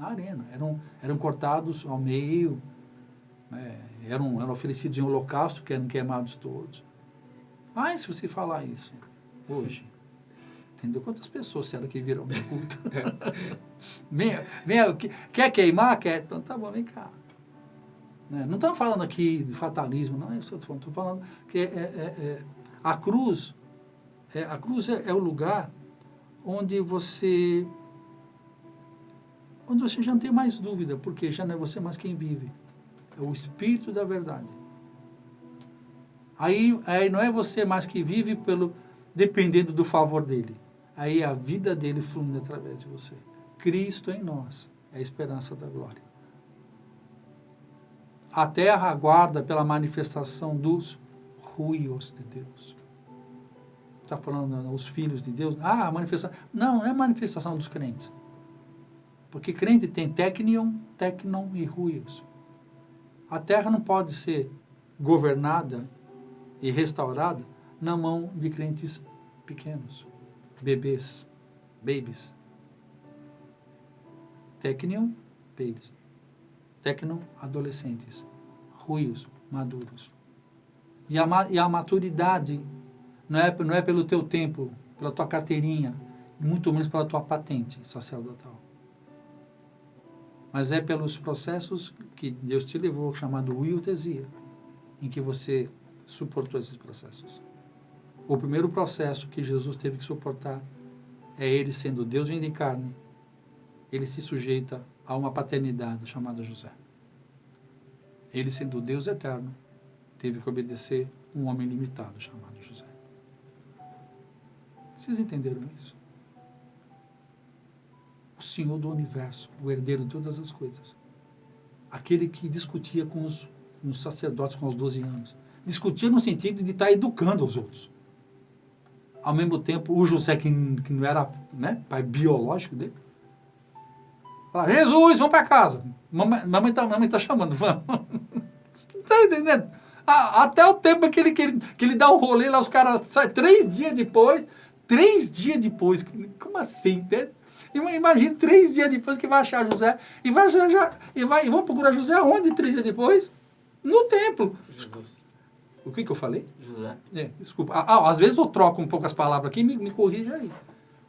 na arena. Eram cortados ao meio, né? eram oferecidos em holocausto, que eram queimados todos. Mas se você falar isso hoje, entendeu? Quantas pessoas será que viram meu culto? Quer queimar? Quer? Então tá bom, vem cá. Né? Não estamos falando aqui de fatalismo, não é isso que eu estou falando. Estou falando que a cruz é o lugar onde você já não tem mais dúvida, porque já não é você mais quem vive. É o Espírito da verdade. Aí não é você mais que vive dependendo do favor dele. Aí a vida dele fluindo através de você. Cristo em nós é a esperança da glória. A terra aguarda pela manifestação dos ruios de Deus. Está falando os filhos de Deus? A manifestação. Não é manifestação dos crentes. Porque crente tem tecnon e ruios. A terra não pode ser governada e restaurada na mão de crentes pequenos, babies. Tecnion, babies. Tecnon, adolescentes. Ruios, maduros. E a maturidade não é pelo teu tempo, pela tua carteirinha, muito menos pela tua patente sacerdotal. Mas é pelos processos que Deus te levou, chamado huiotesia, em que você suportou esses processos. O primeiro processo que Jesus teve que suportar é ele sendo Deus vindo em carne. Ele se sujeita a uma paternidade chamada José. Ele sendo Deus eterno, teve que obedecer um homem limitado chamado José. Vocês entenderam isso? O Senhor do universo, o herdeiro de todas as coisas. Aquele que discutia com os sacerdotes com os 12 anos. Discutia no sentido de estar educando os outros. Ao mesmo tempo, o José, que não era, né, pai biológico dele, fala, Jesus, vamos para casa. Mamãe tá chamando, vamos. Não está entendendo? Até o tempo que ele dá um rolê lá, os caras saem 3 dias depois. 3 dias depois. Como assim? Né? Imagina 3 dias depois que vai achar José. E vão procurar José aonde 3 dias depois? No templo. Jesus. O que eu falei? José. Desculpa. Às vezes eu troco um pouco as palavras aqui, me corrija aí.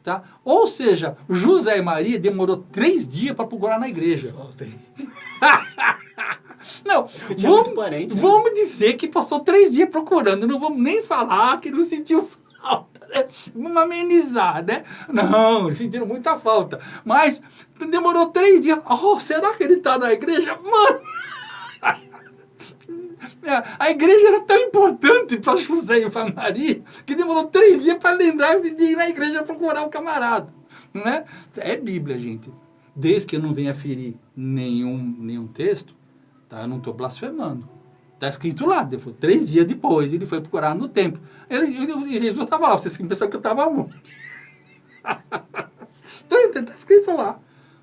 Tá? Ou seja, José e Maria demorou 3 dias para procurar na igreja. Não, vamos dizer que passou 3 dias procurando, não vamos nem falar que não sentiu falta, né? Vamos amenizar, né? Não, sentiram muita falta. Mas demorou 3 dias. Será que ele está na igreja? Mano! A igreja era tão importante para José e para Maria que demorou 3 dias para lembrar de ir na igreja procurar o camarada. Né? É Bíblia, gente. Desde que eu não venha ferir nenhum texto, tá? Eu não estou blasfemando. Está escrito lá, 3 dias depois, ele foi procurar no templo. Jesus estava lá, vocês pensaram que eu estava onde? Está escrito lá.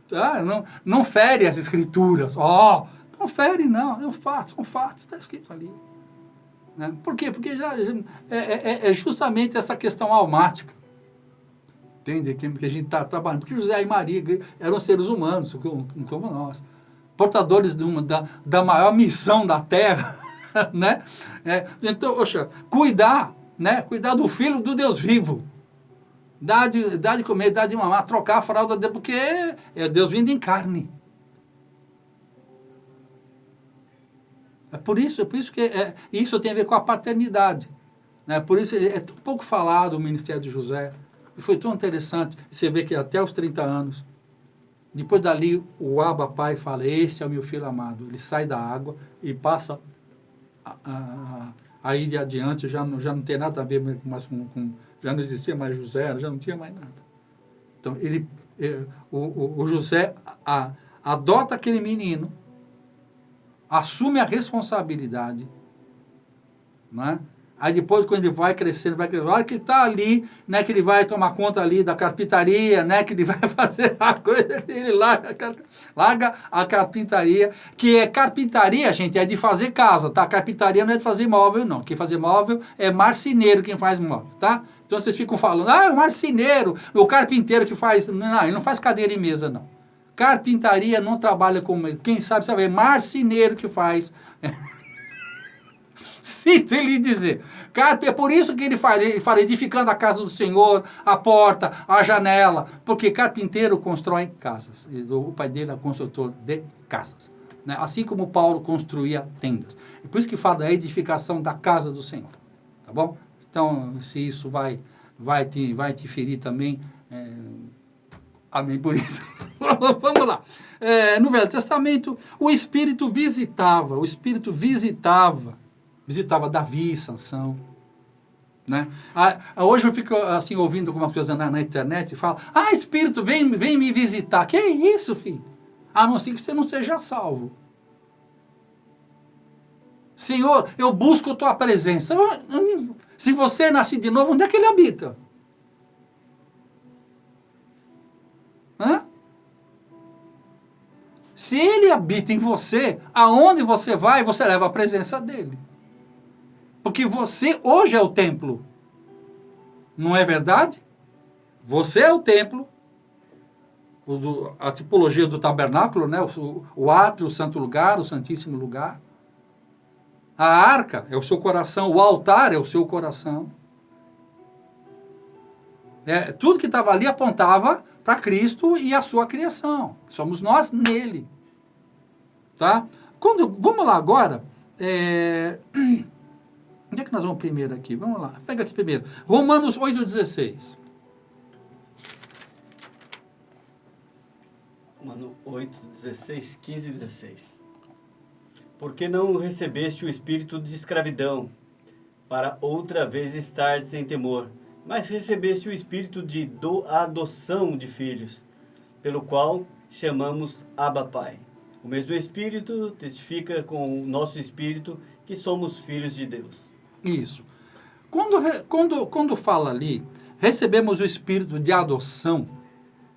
Tá? Não fere as escrituras. Não fere, não. São fatos, está escrito ali. Né? Por quê? Porque é justamente essa questão almática. Entende? Que a gente está trabalhando. Porque José e Maria eram seres humanos, como nós. Portadores da maior missão da Terra. Né? Então, cuidar do filho do Deus vivo. Dá de comer, dá de mamar, trocar a fralda dele, porque é Deus vindo em carne. É por isso que isso tem a ver com a paternidade. Né? Por isso é tão pouco falado o ministério de José. E foi tão interessante. Você vê que até os 30 anos, depois dali, o Abba Pai fala, esse é o meu filho amado. Ele sai da água e passa aí de adiante, já não tem nada a ver mais com já não existia mais José, já não tinha mais nada. Então, o José adota aquele menino, assume a responsabilidade, né? Aí depois, quando ele vai crescendo, a hora que ele está ali, né, que ele vai tomar conta ali da carpintaria, né, que ele vai fazer a coisa, ele larga a carpintaria, que é carpintaria, gente, é de fazer casa, tá? Carpintaria não é de fazer móvel, não. Quem fazer móvel é marceneiro quem faz móvel, tá? Então vocês ficam falando, o marceneiro, o carpinteiro que faz... Não, ele não faz cadeira e mesa, não. Carpintaria não trabalha como... Quem sabe, sabe, é marceneiro que faz. Sinto ele dizer. É por isso que ele fala, edificando a casa do Senhor, a porta, a janela. Porque carpinteiro constrói casas. O pai dele é construtor de casas. Né? Assim como Paulo construía tendas. É por isso que fala da edificação da casa do Senhor. Tá bom? Então, se isso vai te ferir também, amém por isso. Vamos lá. No Velho Testamento, o Espírito visitava Davi, Sansão. Né? Hoje eu fico assim, ouvindo algumas coisas na internet e falo, Espírito, vem me visitar. Que é isso, filho? A não ser que você não seja salvo. Senhor, eu busco a tua presença. Se você é nascido de novo, onde é que ele habita? Hã? Se ele habita em você, aonde você vai, você leva a presença dele. Porque você hoje é o templo. Não é verdade? Você é o templo. A tipologia do tabernáculo, né? O átrio, o santo lugar, o santíssimo lugar. A arca é o seu coração. O altar é o seu coração. Tudo que estava ali apontava para Cristo e a sua criação. Somos nós nele. Tá? Vamos lá agora. Onde é que nós vamos primeiro aqui? Vamos lá. Pega aqui primeiro. Romanos 8,16. Romanos 8,16, 15 e 16. Porque não recebeste o espírito de escravidão, para outra vez estar sem temor, mas recebeste o espírito de adoção de filhos, pelo qual chamamos Abba Pai. O mesmo Espírito testifica com o nosso espírito que somos filhos de Deus. Isso. Quando fala ali, recebemos o espírito de adoção,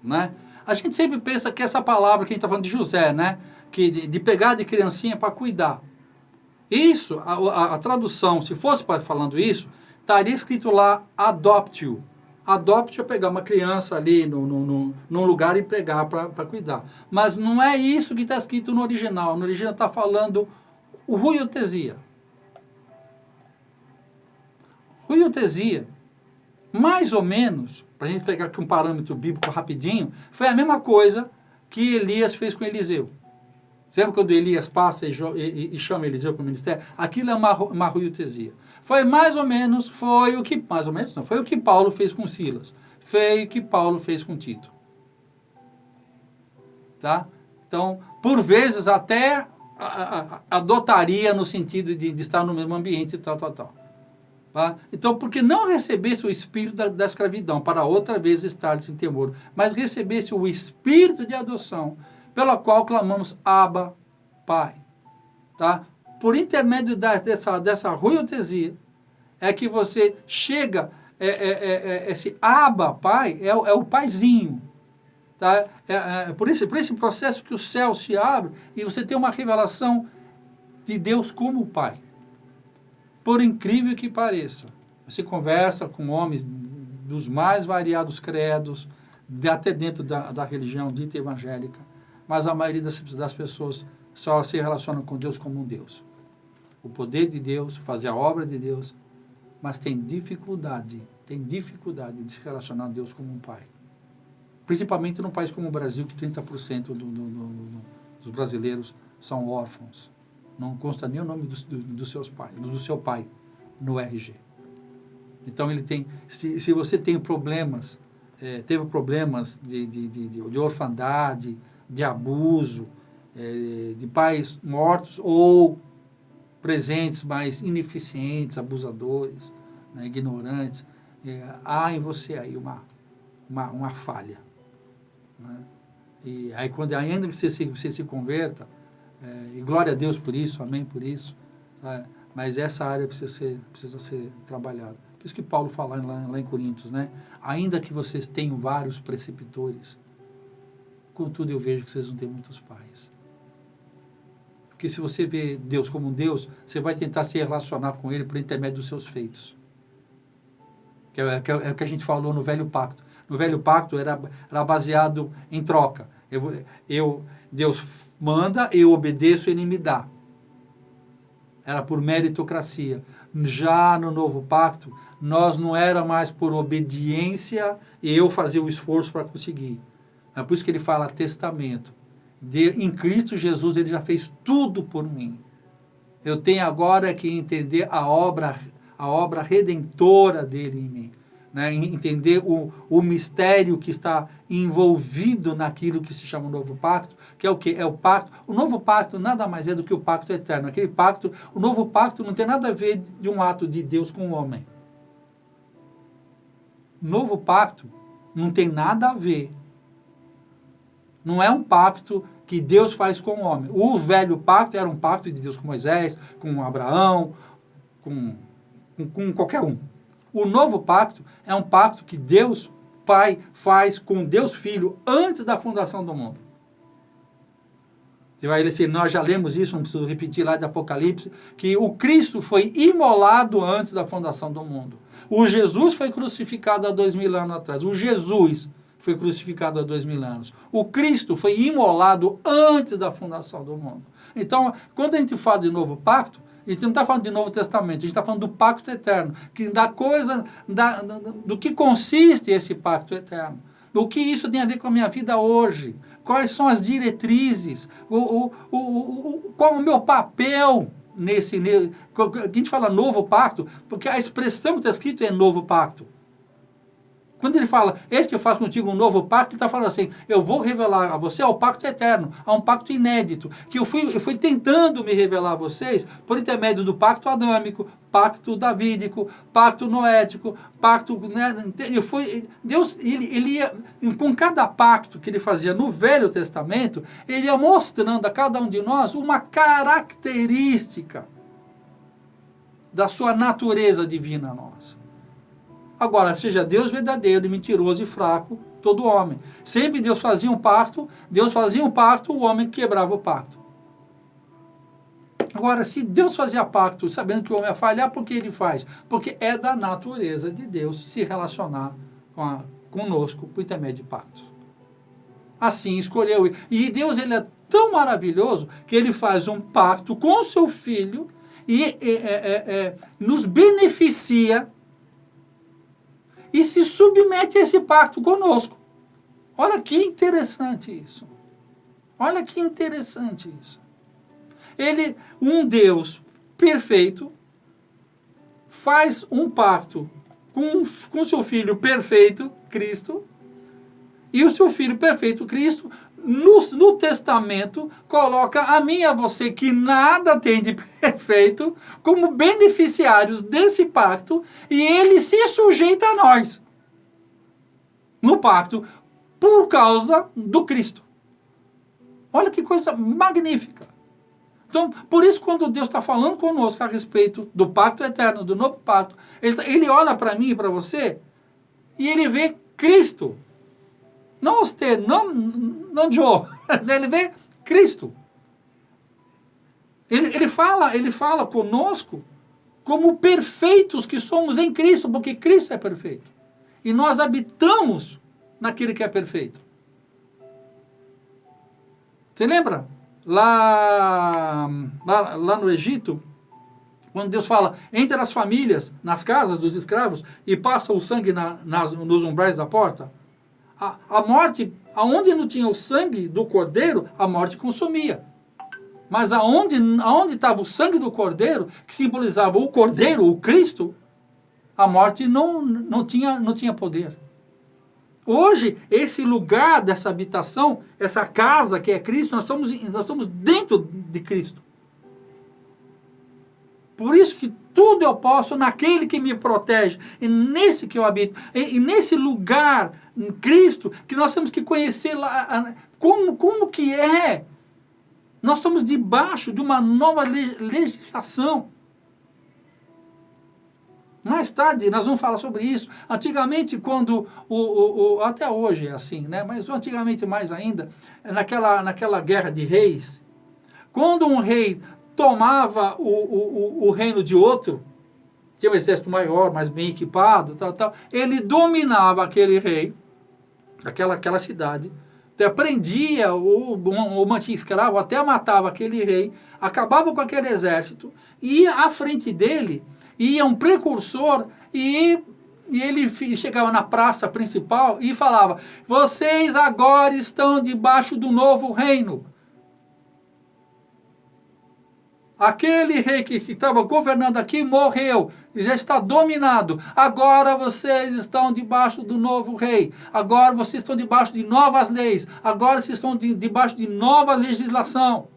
né? A gente sempre pensa que essa palavra que a gente está falando de José, né? Que de pegar de criancinha para cuidar. Isso, a tradução, se fosse falando isso, estaria escrito lá, adopt-you. Adopt é pegar uma criança ali num lugar e pegar para cuidar. Mas não é isso que está escrito no original. No original está falando o ruiotesia. Ruiotesia, mais ou menos, para a gente pegar aqui um parâmetro bíblico rapidinho, foi a mesma coisa que Elias fez com Eliseu. Sempre quando Elias passa e chama Eliseu para o ministério, aquilo é uma ruiotesia. Foi o que Paulo fez com Silas. Foi o que Paulo fez com Tito. Tá? Então, por vezes até adotaria no sentido de estar no mesmo ambiente e tal. Tá? Então, porque não recebesse o espírito da escravidão, para outra vez estar sem temor, mas recebesse o espírito de adoção, pela qual clamamos Abba, Pai. Tá? Por intermédio dessa ruiotesia, é que você chega, esse Abba, Pai, é o paizinho. Tá? Por esse processo que o céu se abre e você tem uma revelação de Deus como Pai. Por incrível que pareça, você conversa com homens dos mais variados credos, até dentro da religião dita evangélica, mas a maioria das pessoas só se relaciona com Deus como um Deus. O poder de Deus, fazer a obra de Deus, mas tem dificuldade de se relacionar a Deus como um Pai. Principalmente num país como o Brasil, que 30% dos brasileiros são órfãos. Não consta nem o nome do seu pai no RG. Então ele tem, se você tem problemas, teve problemas de orfandade, de abuso, de pais mortos ou presentes, mas ineficientes, abusadores, né, ignorantes, há em você aí uma falha. Né? E aí ainda que você se converta, e glória a Deus por isso, amém por isso, mas essa área precisa ser trabalhada. Por isso que Paulo fala lá em Coríntios, né? Ainda que vocês tenham vários preceptores, contudo eu vejo que vocês não têm muitos pais. Porque se você vê Deus como um Deus, você vai tentar se relacionar com Ele por intermédio dos seus feitos. Que é o que a gente falou no Velho Pacto. No Velho Pacto era baseado em troca. Deus manda, eu obedeço, ele me dá. Era por meritocracia. Já no novo pacto, nós não era mais por obediência e eu fazer o esforço para conseguir. É por isso que ele fala testamento. Em Cristo Jesus, ele já fez tudo por mim. Eu tenho agora que entender a obra redentora dele em mim. Né? Entender o mistério que está envolvido naquilo que se chama o novo pacto, que é o quê? É o pacto. O novo pacto nada mais é do que o pacto eterno. Aquele pacto, o novo pacto não tem nada a ver de um ato de Deus com o homem. O novo pacto não tem nada a ver. Não é um pacto que Deus faz com o homem. O velho pacto era um pacto de Deus com Moisés, com Abraão, com qualquer um. O novo pacto é um pacto que Deus Pai faz com Deus Filho antes da fundação do mundo. Você vai dizer, nós já lemos isso, não preciso repetir lá de Apocalipse, que o Cristo foi imolado antes da fundação do mundo. O Jesus foi crucificado há 2000 anos atrás. O Jesus foi crucificado há 2000 anos. O Cristo foi imolado antes da fundação do mundo. Então, quando a gente fala de novo pacto, a gente não está falando de Novo Testamento, a gente está falando do pacto eterno, do que consiste esse pacto eterno. O que isso tem a ver com a minha vida hoje? Quais são as diretrizes? Qual o meu papel nesse... A gente fala novo pacto, porque a expressão que está escrito é novo pacto. Quando ele fala, eis que eu faço contigo um novo pacto, ele está falando assim, eu vou revelar a você ao pacto eterno, a um pacto inédito, que eu fui tentando me revelar a vocês por intermédio do pacto adâmico, pacto davídico, pacto noético, pacto... Né, Deus, ele ia, com cada pacto que ele fazia no Velho Testamento, ele ia mostrando a cada um de nós uma característica da sua natureza divina nossa. Agora, seja Deus verdadeiro, mentiroso e fraco, todo homem. Sempre Deus fazia um pacto, o homem quebrava o pacto. Agora, se Deus fazia pacto, sabendo que o homem ia falhar, por que ele faz? Porque é da natureza de Deus se relacionar conosco por intermédio de pactos. Assim escolheu. E Deus, ele é tão maravilhoso que ele faz um pacto com o seu Filho e nos beneficia e se submete a esse pacto conosco. Olha que interessante isso. Olha que interessante isso. Ele, um Deus perfeito, faz um pacto com seu Filho perfeito, Cristo, e o seu Filho perfeito, Cristo, no testamento, coloca a mim e a você, que nada tem de perfeito, como beneficiários desse pacto, e ele se sujeita a nós no pacto por causa do Cristo. Olha que coisa magnífica. Então, por isso, quando Deus está falando conosco a respeito do pacto eterno, do novo pacto, ele olha para mim e para você, e ele vê Cristo. Não você, não Joe. Ele vê Cristo. Ele fala conosco como perfeitos que somos em Cristo, porque Cristo é perfeito. E nós habitamos naquele que é perfeito. Você lembra? Lá no Egito, quando Deus fala, entre as famílias, nas casas dos escravos, e passa o sangue nos umbrais da porta, a morte, aonde não tinha o sangue do cordeiro, a morte consumia. Mas aonde estava o sangue do cordeiro, que simbolizava o cordeiro, o Cristo, a morte não tinha poder. Hoje, esse lugar dessa habitação, essa casa que é Cristo, nós estamos dentro de Cristo. Por isso que tudo eu posso naquele que me protege, e nesse que eu habito, e nesse lugar, em Cristo, que nós temos que conhecer lá, como que é. Nós estamos debaixo de uma nova legislação. Mais tarde nós vamos falar sobre isso. Antigamente, quando até hoje é assim, né? Mas antigamente mais ainda, naquela guerra de reis, quando um rei tomava o reino de outro, tinha um exército maior, mais bem equipado, tal, ele dominava aquele rei, aquela cidade, Então, prendia ou mantinha escravo, até matava aquele rei, acabava com aquele exército, ia à frente dele, ia um precursor e ele chegava na praça principal e falava: vocês agora estão debaixo do novo reino. Aquele rei que estava governando aqui morreu, já está dominado. Agora vocês estão debaixo do novo rei. Agora vocês estão debaixo de novas leis. Agora vocês estão debaixo de nova legislação.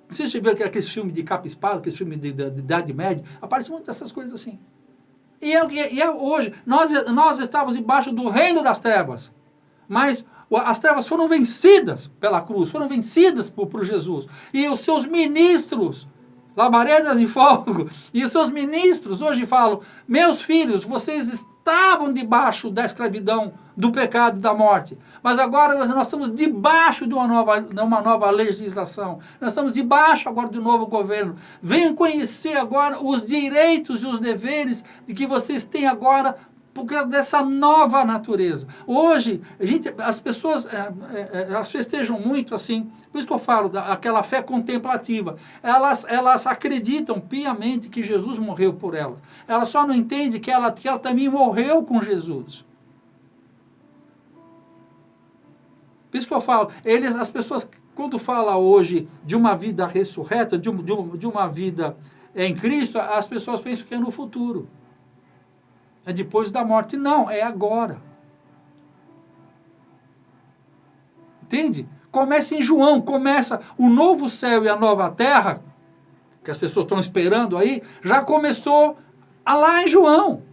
Vocês já viram aqueles filmes de capa e espada, aqueles filmes de Idade Média? Aparecem muitas dessas coisas assim. E hoje, nós estávamos debaixo do reino das trevas. Mas as trevas foram vencidas pela cruz, foram vencidas por Jesus. E os seus ministros, labaredas de fogo, e os seus ministros hoje falam: meus filhos, vocês estavam debaixo da escravidão, do pecado e da morte. Mas agora nós estamos debaixo de uma nova legislação. Nós estamos debaixo agora do novo governo. Venham conhecer agora os direitos e os deveres de que vocês têm agora por causa dessa nova natureza. Hoje, as pessoas elas festejam muito assim, por isso que eu falo daquela fé contemplativa. Elas acreditam piamente que Jesus morreu por elas. Elas só não entendem que ela também morreu com Jesus. Por isso que eu falo, as pessoas, quando falam hoje de uma vida ressurreta, de uma vida em Cristo, as pessoas pensam que é no futuro. É depois da morte. Não, é agora. Entende? Começa em João, começa o novo céu e a nova terra, que as pessoas estão esperando aí, já começou lá em João.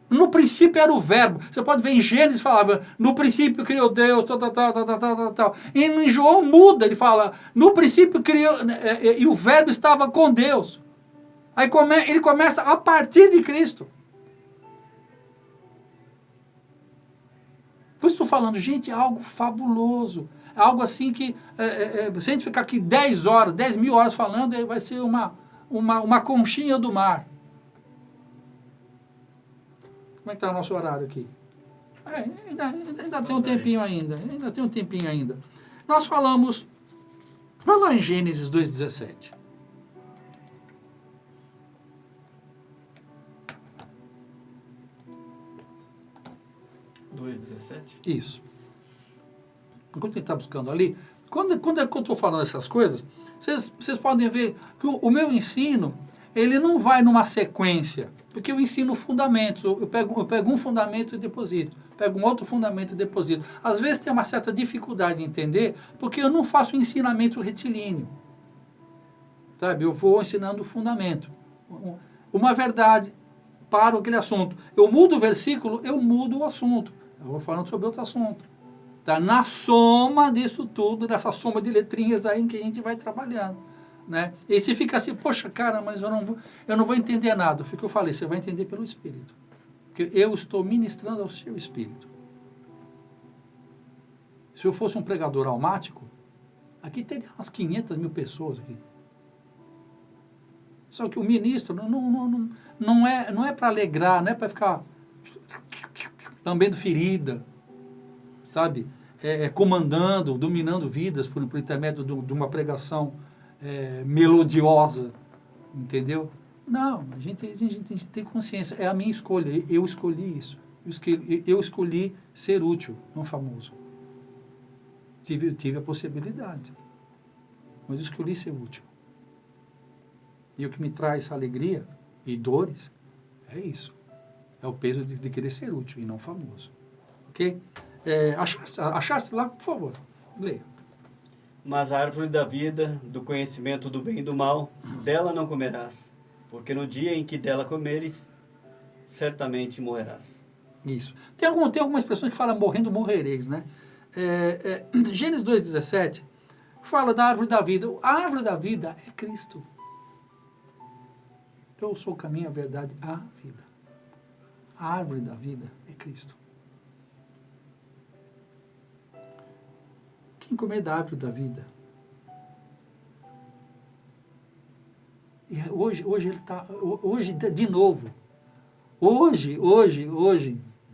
No princípio era o verbo. Você pode ver em Gênesis, falava, no princípio criou Deus, tal. E em João muda, ele fala, no princípio criou, e o verbo estava com Deus. Aí ele começa a partir de Cristo. Por isso estou falando, gente, é algo fabuloso. É algo assim que, se a gente ficar aqui 10 mil horas falando, vai ser uma conchinha do mar. Como é que está o nosso horário aqui? Ainda tem um tempinho ainda. Nós falamos, vai lá em Gênesis 2,17. Isso. Enquanto a gente está buscando ali, quando eu estou falando essas coisas, vocês podem ver que o meu ensino, ele não vai numa sequência, porque eu ensino fundamentos, eu pego um fundamento e deposito, pego um outro fundamento e deposito. Às vezes tem uma certa dificuldade de entender, porque eu não faço ensinamento retilíneo. Sabe? Eu vou ensinando o fundamento. Uma verdade para aquele assunto. Eu mudo o versículo, eu mudo o assunto. Eu vou falando sobre outro assunto. Tá? Na soma disso tudo, dessa soma de letrinhas aí em que a gente vai trabalhando. Né? E se fica assim, poxa, cara, mas eu não vou entender nada. Foi o que eu falei, você vai entender pelo Espírito. Porque eu estou ministrando ao seu Espírito. Se eu fosse um pregador almático, aqui teria umas 500 mil pessoas aqui. Só que o ministro não é para alegrar, não é para ficar lambendo ferida, sabe? Comandando, dominando vidas por intermédio de uma pregação melodiosa, entendeu? Não, a gente tem consciência, é a minha escolha, eu escolhi isso, eu escolhi ser útil, não famoso. Tive a possibilidade, mas eu escolhi ser útil. E o que me traz alegria e dores é isso. É o peso de querer ser útil e não famoso. Ok? Achaste lá, por favor, leia. Mas a árvore da vida, do conhecimento do bem e do mal, dela não comerás, porque no dia em que dela comeres, certamente morrerás. Isso. Tem algumas expressões que falam morrendo, morrereis, né? Gênesis 2,17 fala da árvore da vida. A árvore da vida é Cristo. Eu sou o caminho, a verdade, a vida. A árvore da vida é Cristo. Quem comer da árvore da vida? E hoje ele está, hoje de novo. Hoje,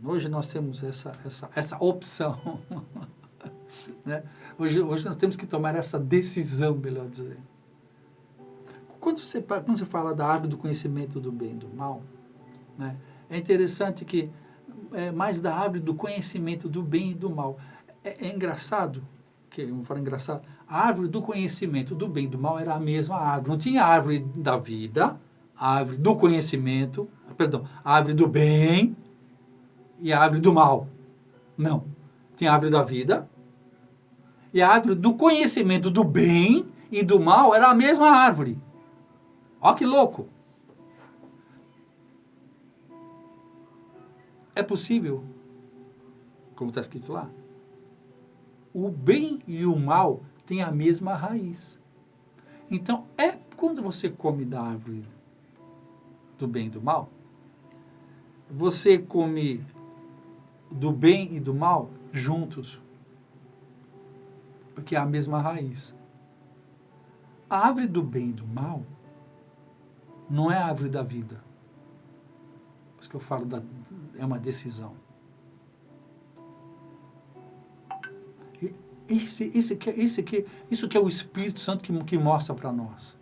Hoje nós temos essa opção. Né? Hoje nós temos que tomar essa decisão, melhor dizendo. Quando você fala da árvore do conhecimento do bem e do mal, né, é interessante que mais da árvore do conhecimento do bem e do mal. É engraçado, vamos falar engraçado, a árvore do conhecimento do bem e do mal era a mesma árvore. Não tinha a árvore da vida, a árvore do conhecimento, a árvore do bem e a árvore do mal. Não. Tinha a árvore da vida e a árvore do conhecimento do bem e do mal era a mesma árvore. Olha que louco. É possível, como está escrito lá, o bem e o mal têm a mesma raiz. Então, quando você come da árvore do bem e do mal, você come do bem e do mal juntos, porque é a mesma raiz. A árvore do bem e do mal não é a árvore da vida. Por isso que eu falo é uma decisão. Isso que é o Espírito Santo que mostra para nós.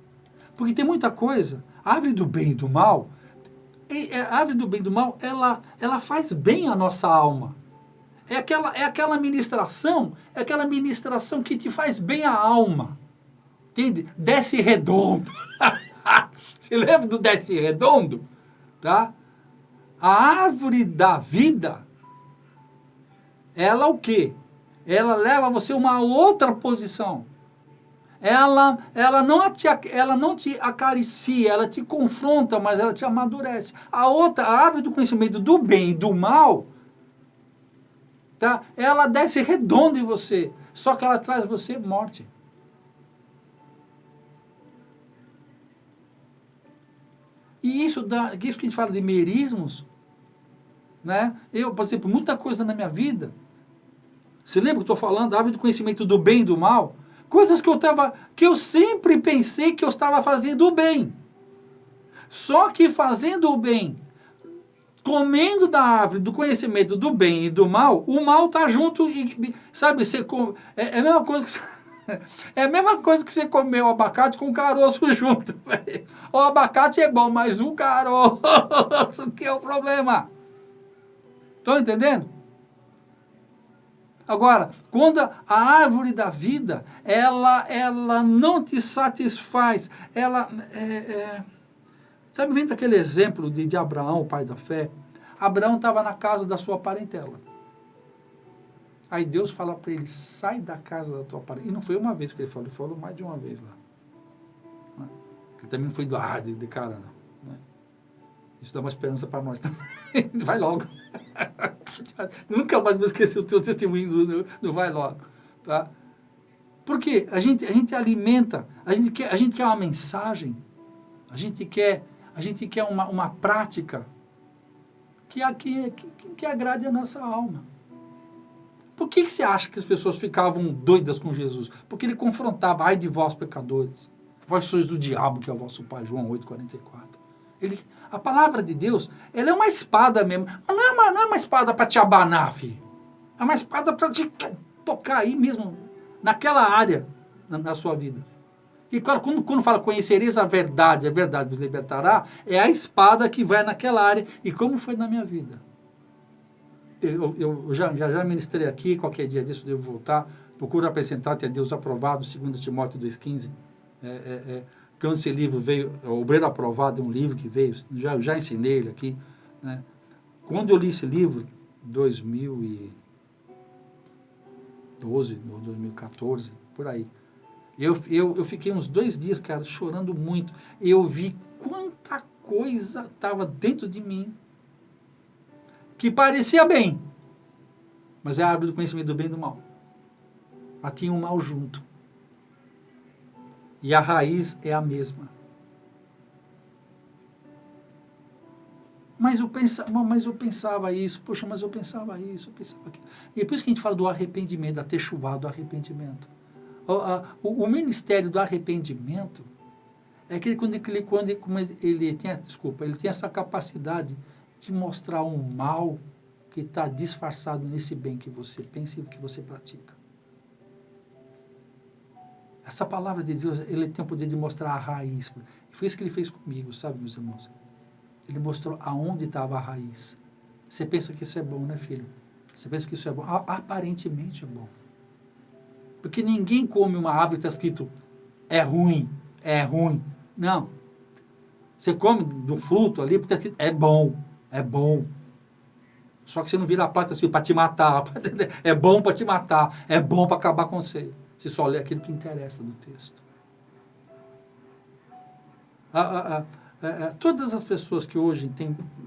Porque tem muita coisa, a árvore do bem e do mal, a árvore do bem e do mal, ela faz bem à nossa alma. É aquela ministração que te faz bem à alma. Entende? Desce redondo. Você lembra do desce redondo? Tá? A árvore da vida, ela o quê? Ela leva você a uma outra posição. Ela não te acaricia, ela te confronta, mas ela te amadurece. A árvore do conhecimento do bem e do mal, tá? Ela desce redonda em você, só que ela traz você morte. E isso que a gente fala de merismos, né? Eu, por exemplo, muita coisa na minha vida, você lembra que eu estou falando da árvore do conhecimento do bem e do mal? Coisas que eu sempre pensei que eu estava fazendo o bem. Só que fazendo o bem, comendo da árvore do conhecimento do bem e do mal, o mal está junto e, sabe, é a mesma coisa que é a mesma coisa que você comer o abacate com o caroço junto. Véio. O abacate é bom, mas o caroço que é o problema. Estão entendendo? Agora, quando a árvore da vida, ela não te satisfaz, sabe, vem daquele exemplo de Abraão, o pai da fé? Abraão estava na casa da sua parentela. Aí Deus fala para ele, sai da casa da tua parentela. E não foi uma vez que ele falou mais de uma vez lá. Né? Ele também não foi de cara, não. Né? Isso dá uma esperança para nós também. Vai logo. Nunca mais vou esquecer o teu testemunho do vai logo. Tá? Porque a gente alimenta, a gente quer uma mensagem, a gente quer uma prática que agrade a nossa alma. Por que você acha que as pessoas ficavam doidas com Jesus? Porque ele confrontava, ai de vós pecadores, vós sois do diabo, que é o vosso pai, João 8,44. A palavra de Deus, ela é uma espada mesmo. Mas não é uma espada para te abanar, filho. É uma espada para te tocar aí mesmo, naquela área, na sua vida. E quando fala conhecereis a verdade vos libertará, é a espada que vai naquela área. E como foi na minha vida? Eu já ministrei aqui, qualquer dia disso eu devo voltar. Procuro apresentar-te a Deus aprovado, 2 Timóteo 2,15. Quando esse livro veio, o Obreiro Aprovado é um livro que veio, já ensinei ele aqui. Né? Quando eu li esse livro, 2012, ou 2014, por aí, eu fiquei uns 2 dias, cara, chorando muito. Eu vi quanta coisa estava dentro de mim que parecia bem, mas é a árvore do conhecimento do bem e do mal. Mas tinha um mal junto. E a raiz é a mesma. Mas eu pensava isso, poxa, mas eu pensava isso, eu pensava aquilo. E é por isso que a gente fala do arrependimento, da techuvá, do arrependimento. O ministério do arrependimento é aquele quando ele tem essa capacidade de mostrar um mal que está disfarçado nesse bem que você pensa e que você pratica. Essa palavra de Deus, ele tem o poder de mostrar a raiz. E foi isso que ele fez comigo, sabe, meus irmãos? Ele mostrou aonde estava a raiz. Você pensa que isso é bom, né, filho? Você pensa que isso é bom? Aparentemente é bom. Porque ninguém come uma árvore que está escrito é ruim, é ruim. Não. Você come do fruto ali porque está escrito é bom, é bom. Só que você não vira a plata assim para te matar. É bom para te matar, é bom para acabar com você. Você só lê aquilo que interessa no texto. Todas as pessoas que hoje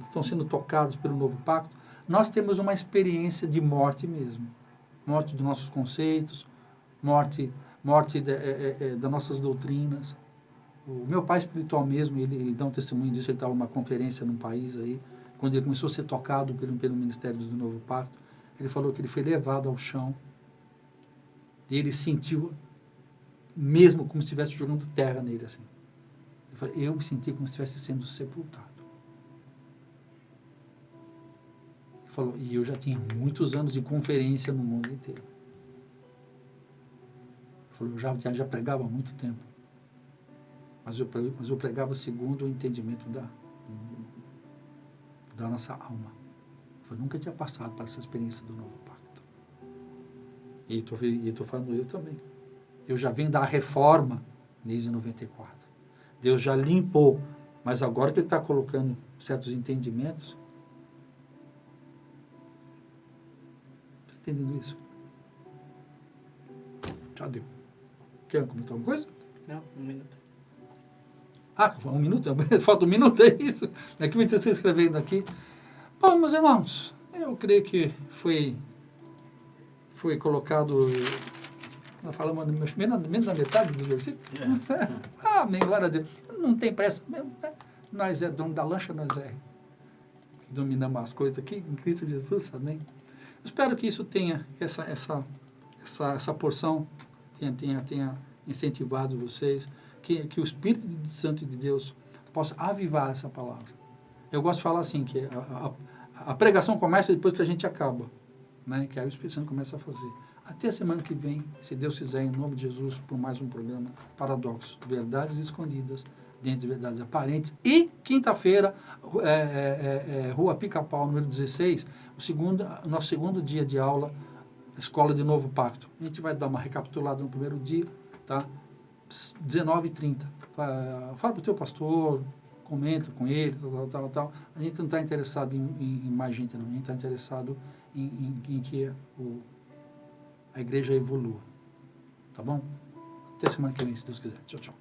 estão sendo tocadas pelo novo pacto, nós temos uma experiência de morte mesmo. Morte dos nossos conceitos, morte das nossas doutrinas. O meu pai espiritual mesmo, ele dá um testemunho disso, ele estava numa conferência num país aí, quando ele começou a ser tocado pelo ministério do novo pacto, ele falou que ele foi levado ao chão e ele sentiu mesmo como se estivesse jogando terra nele assim. Ele falou, eu me senti como se estivesse sendo sepultado. Ele falou, e eu já tinha muitos anos de conferência no mundo inteiro. Ele falou, eu já pregava há muito tempo. Mas eu pregava segundo o entendimento da nossa alma. Eu nunca tinha passado por essa experiência do novo pacto. E estou falando eu também. Eu já venho da reforma desde 94. Deus já limpou, mas agora que Ele está colocando certos entendimentos. Está entendendo isso? Já deu. Quer comentar alguma coisa? Não, 1 minuto. Ah, 1 minuto? Falta 1 minuto, é isso? É que você escrevendo aqui. Bom, meus irmãos, eu creio que foi colocado, nós falamos menos da metade dos versículos. Amém, glória a Deus. Não tem pressa mesmo, né? Nós é dono da lancha, nós é que dominamos as coisas aqui, em Cristo Jesus, amém? Eu espero que isso tenha, essa porção tenha incentivado vocês, que o Espírito Santo de Deus possa avivar essa palavra. Eu gosto de falar assim, que a pregação começa depois que a gente acaba, né? Que aí o Espírito Santo começa a fazer. Até a semana que vem, se Deus quiser, em nome de Jesus, por mais um programa Paradoxo, verdades escondidas dentro de verdades aparentes. E quinta-feira, Rua Pica-Pau, número 16, o nosso segundo dia de aula, Escola de Novo Pacto. A gente vai dar uma recapitulada no primeiro dia, tá? 19h30. Fala para o teu pastor, comenta com ele, tal. A gente não está interessado em mais gente, não. A gente está interessado em que a igreja evolua. Tá bom? Até semana que vem, se Deus quiser. Tchau, tchau.